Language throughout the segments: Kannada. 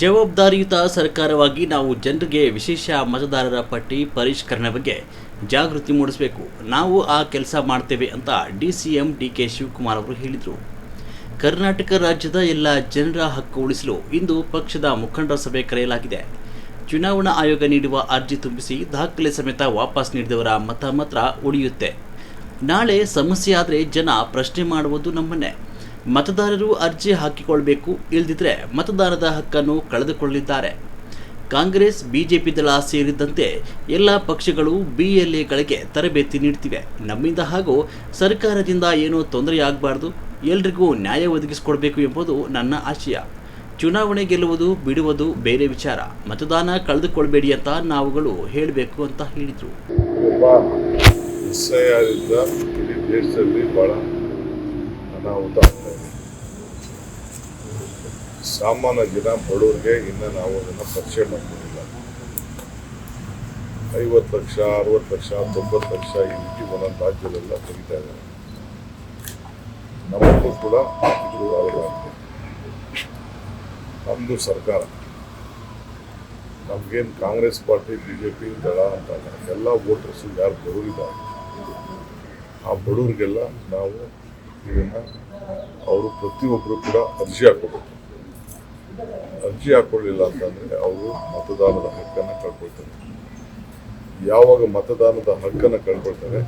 ಜವಾಬ್ದಾರಿಯುತ ಸರ್ಕಾರವಾಗಿ ನಾವು ಜನರಿಗೆ ವಿಶೇಷ ಮತದಾರರ ಪಟ್ಟಿ ಪರಿಷ್ಕರಣೆ ಬಗ್ಗೆ ಜಾಗೃತಿ ಮೂಡಿಸಬೇಕು. ನಾವು ಆ ಕೆಲಸ ಮಾಡ್ತೇವೆ ಅಂತ ಡಿಸಿಎಂ ಡಿಕೆ ಶಿವಕುಮಾರ್ ಅವರು ಹೇಳಿದರು. ಕರ್ನಾಟಕ ರಾಜ್ಯದ ಎಲ್ಲ ಜನರ ಹಕ್ಕು ಉಳಿಸಲು ಇಂದು ಪಕ್ಷದ ಮುಖಂಡರ ಸಭೆ ಕರೆಯಲಾಗಿದೆ. ಚುನಾವಣಾ ಆಯೋಗ ನೀಡುವ ಅರ್ಜಿ ತುಂಬಿಸಿ ದಾಖಲೆ ಸಮೇತ ವಾಪಸ್ ನೀಡಿದವರ ಮತ ಮಾತ್ರ ಉಳಿಯುತ್ತೆ. ನಾಳೆ ಸಮಸ್ಯೆ ಆದರೆ ಜನ ಪ್ರಶ್ನೆ ಮಾಡುವುದು ನಮ್ಮನ್ನೇ. ಮತದಾರರು ಅರ್ಜಿ ಹಾಕಿಕೊಳ್ಬೇಕು, ಇಲ್ಲದಿದ್ದರೆ ಮತದಾನದ ಹಕ್ಕನ್ನು ಕಳೆದುಕೊಳ್ಳಿದ್ದಾರೆ. ಕಾಂಗ್ರೆಸ್ ಬಿಜೆಪಿ ದಳ ಸೇರಿದಂತೆ ಎಲ್ಲ ಪಕ್ಷಗಳು BLAಗಳಿಗೆ ತರಬೇತಿ ನೀಡ್ತಿವೆ. ನಮ್ಮಿಂದ ಹಾಗೂ ಸರ್ಕಾರದಿಂದ ಏನೂ ತೊಂದರೆಯಾಗಬಾರ್ದು, ಎಲ್ರಿಗೂ ನ್ಯಾಯ ಒದಗಿಸಿಕೊಡ್ಬೇಕು ಎಂಬುದು ನನ್ನ ಆಶಯ. ಚುನಾವಣೆ ಗೆಲ್ಲುವುದು ಬಿಡುವುದು ಬೇರೆ ವಿಚಾರ, ಮತದಾನ ಕಳೆದುಕೊಳ್ಬೇಡಿ ಅಂತ ನಾವುಗಳು ಹೇಳಬೇಕು ಅಂತ ಹೇಳಿದರು. ಇಡೀ ದೇಶದಲ್ಲಿ ಬಹಳ ಅನಾಹುತ ಆಗ್ತಾ ಇದೆ. ಸಾಮಾನ್ಯ ಜನ ಬಡವರಿಗೆ ಇನ್ನು ನಾವು ಅದನ್ನು ಪರಿಚಯ ಮಾಡ್ಕೊಂಡಿಲ್ಲ. 50 ಲಕ್ಷ 60 ಲಕ್ಷ 90 ಲಕ್ಷ ಈ ರೀತಿ ಒಂದೊಂದು ರಾಜ್ಯದೆಲ್ಲ ತೆಗಿತಾ ಇದ್ದಾರೆ. ನಮಗೂ ಕೂಡ ಇದು ಆಗಿದೆ. ನಮ್ಮದು ಸರ್ಕಾರ, ನಮಗೇನು ಕಾಂಗ್ರೆಸ್ ಪಾರ್ಟಿ BJP ದಳ ಅಂತ ಎಲ್ಲ ವೋಟರ್ಸು ಯಾರು ಬಡವರಿದ್ದಾರೆ ಆ ಬಡವರಿಗೆಲ್ಲ ನಾವು ಇದನ್ನು ಅವರು ಪ್ರತಿಯೊಬ್ಬರು ಕೂಡ ಅರ್ಜಿ ಹಾಕೋಬೇಕು. ಅರ್ಜಿ ಹಾಕೊಳ್ಳಿಲ್ಲ ಅಂತಂದರೆ ಅವರು ಮತದಾನದ ಹಕ್ಕನ್ನು ಕಳ್ಕೊಳ್ತಾರೆ. ಯಾವಾಗ ಮತದಾನದ ಹಕ್ಕನ್ನು ಕಳ್ಕೊಳ್ತಾರೆ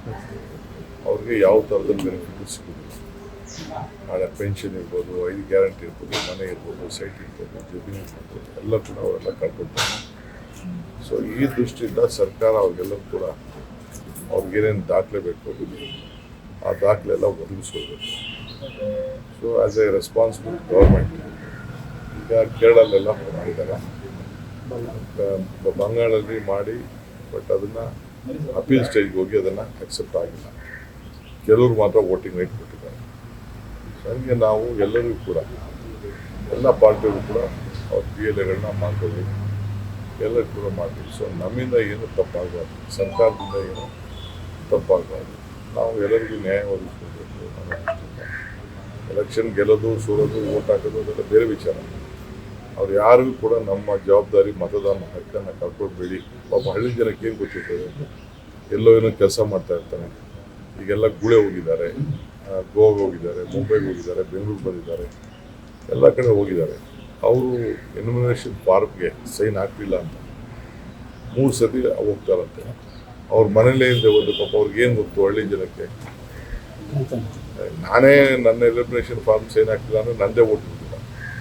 ಅವ್ರಿಗೆ ಯಾವ ಥರದ ಬೆನಿಫಿಟ್ ಸಿಗೋದಿಲ್ಲ. ನಾಳೆ ಪೆನ್ಷನ್ ಇರ್ಬೋದು, 5 ಗ್ಯಾರಂಟಿ ಇರ್ಬೋದು, ಮನೆ ಇರ್ಬೋದು, ಸೈಟ್ ಇರ್ಬೋದು, ಜಮೀನು ಇರ್ಬೋದು, ಎಲ್ಲ ಕೂಡ ಅವರೆಲ್ಲ ಕಳ್ಕೊಳ್ತಾರೆ. ಸೊ ಈ ದೃಷ್ಟಿಯಿಂದ ಸರ್ಕಾರ ಅವ್ರಿಗೆಲ್ಲರೂ ಕೂಡ ಅವ್ರಿಗೇನೇನು ದಾಖಲೆ ಬೇಕು ಆ ದಾಖಲೆ ಎಲ್ಲ ಒದಗಿಸ್ಕೊಳ್ಬೇಕು. So as a responsible government ಈಗ ಕೇರಳಲ್ಲೆಲ್ಲ ಮಾಡಿದ್ದಾರೆ, ಬಂಗಾಳಲ್ಲಿ ಮಾಡಿ, ಬಟ್ ಅದನ್ನು ಅಪೀಲ್ ಸ್ಟೇಜ್ಗೆ ಹೋಗಿ ಅದನ್ನು ಅಕ್ಸೆಪ್ಟ್ ಆಗಿಲ್ಲ. ಕೆಲವರು ಮಾತ್ರ ವೋಟಿಂಗ್ ರೈಟ್ ಕೊಟ್ಟಿದ್ದಾರೆ. ಹಾಗೆ ನಾವು ಎಲ್ಲರಿಗೂ ಕೂಡ ಎಲ್ಲ ಪಾರ್ಟಿಗಳು ಕೂಡ ಅವ್ರ BLAಗಳನ್ನ ಮಾಡ್ಕೊಳ್ಳಿ, ಎಲ್ಲರೂ ಕೂಡ ಮಾಡ್ತೀವಿ. ಸೊ ನಮ್ಮಿಂದ ಏನು ತಪ್ಪಾಗಬಾರ್ದು, ಸರ್ಕಾರದಿಂದ ಏನು ತಪ್ಪಾಗಬಾರ್ದು, ನಾವು ಎಲ್ಲರಿಗೂ ನ್ಯಾಯ ಒದಗಿಸ್ಕೊಳ್ಬೇಕು ಅನ್ನೋ ದೃಷ್ಟಿಯಿಂದ. ಎಲೆಕ್ಷನ್ ಗೆಲ್ಲೋದು ಸೋಲೋದು ವೋಟ್ ಹಾಕೋದು ಅದೆಲ್ಲ ಬೇರೆ ವಿಚಾರ. ಅವ್ರು ಯಾರಿಗೂ ಕೂಡ ನಮ್ಮ ಜವಾಬ್ದಾರಿ ಮತದಾನ ಹಕ್ಕನ್ನು ಕಳ್ಕೊಳ್ಬೇಡಿ. ಪಾಪ ಹಳ್ಳಿ ಜನಕ್ಕೆ ಏನು ಗೊತ್ತಿರ್ತದೆ, ಎಲ್ಲೋ ಏನೋ ಕೆಲಸ ಮಾಡ್ತಾ ಇರ್ತಾನೆ. ಈಗೆಲ್ಲ ಗುಳೆ ಹೋಗಿದ್ದಾರೆ, ಗೋವಾಗೆ ಹೋಗಿದ್ದಾರೆ, ಮುಂಬೈಗೆ ಹೋಗಿದ್ದಾರೆ, ಬೆಂಗಳೂರು ಬಂದಿದ್ದಾರೆ, ಎಲ್ಲ ಕಡೆ ಹೋಗಿದ್ದಾರೆ. ಅವರು ಎನ್ಯುಮರೇಷನ್ ಫಾರ್ಮ್ಗೆ ಸೈನ್ ಹಾಕಲಿಲ್ಲ ಅಂತ 3 ಸತಿ ಹೋಗ್ತಾರಂತೆ. ಅವ್ರ ಮನೇಲೇ ಇದ್ದೆ ಒಂದು ಪಾಪ ಅವ್ರಿಗೇನು ಗೊತ್ತು ಹಳ್ಳಿ ಜನಕ್ಕೆ. ನಾನೇ ನನ್ನ ಎಲಿಮಿನೇಷನ್ ಫಾರ್ಮ್ ಸೈನ್ ಹಾಕಿಲ್ಲ ಅಂದರೆ ನಂದೇ ಓಟ್